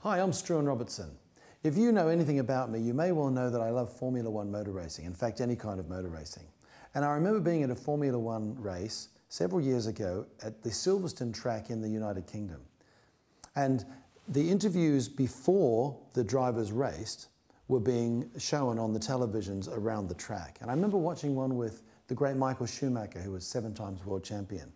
Hi, I'm Struan Robertson. If you know anything about me, you may well know that I love Formula One motor racing, in fact, any kind of motor racing. And I remember being at a Formula One race several years ago at the Silverstone track in the United Kingdom. And the interviews before the drivers raced were being shown on the televisions around the track. And I remember watching one with the great Michael Schumacher, who was 7 times world champion.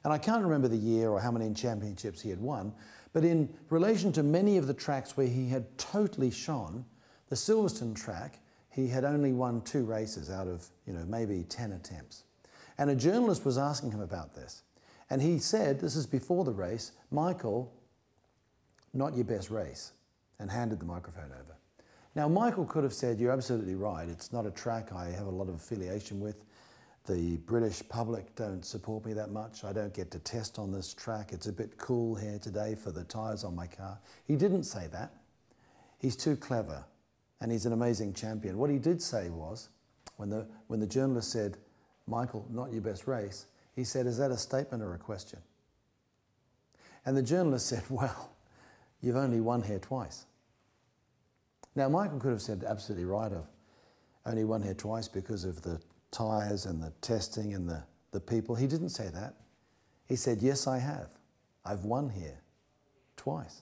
And I can't remember the year or how many championships he had won, but in relation to many of the tracks where he had totally shone, the Silverstone track, he had only won 2 races out of, maybe 10 attempts. And a journalist was asking him about this. And he said, this is before the race, "Michael, not your best race," and handed the microphone over. Now, Michael could have said, "You're absolutely right. It's not a track I have a lot of affiliation with. The British public don't support me that much. I don't get to test on this track. It's a bit cool here today for the tyres on my car." He didn't say that. He's too clever, and he's an amazing champion. What he did say was, when the journalist said, "Michael, not your best race," he said, "Is that a statement or a question?" And the journalist said, "Well, you've only won here twice." Now, Michael could have said, "Absolutely right, I've only won here twice because of the tyres and the testing and the people." He didn't say that. He said, "Yes, I have. I've won here twice."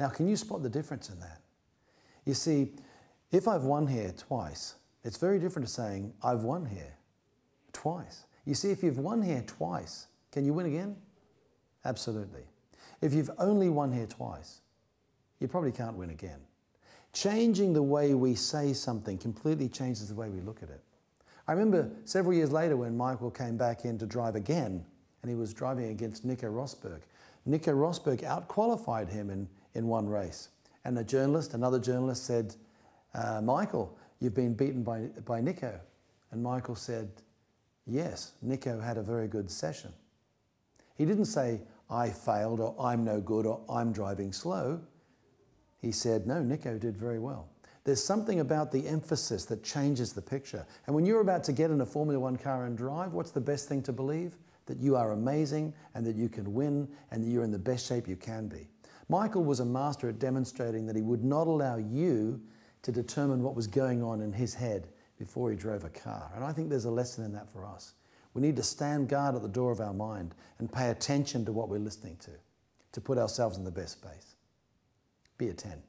Now, can you spot the difference in that? You see, if I've won here twice, it's very different to saying, "I've won here twice." You see, if you've won here twice, can you win again? Absolutely. If you've only won here twice, you probably can't win again. Changing the way we say something completely changes the way we look at it. I remember several years later when Michael came back in to drive again, and he was driving against Nico Rosberg. Nico Rosberg out-qualified him in one race. And another journalist said, "Michael, you've been beaten by Nico." And Michael said, "Yes, Nico had a very good session." He didn't say, "I failed," or "I'm no good," or "I'm driving slow." He said, "No, Nico did very well." There's something about the emphasis that changes the picture. And when you're about to get in a Formula One car and drive, what's the best thing to believe? That you are amazing and that you can win and that you're in the best shape you can be. Michael was a master at demonstrating that he would not allow you to determine what was going on in his head before he drove a car. And I think there's a lesson in that for us. We need to stand guard at the door of our mind and pay attention to what we're listening to put ourselves in the best space. Be a 10.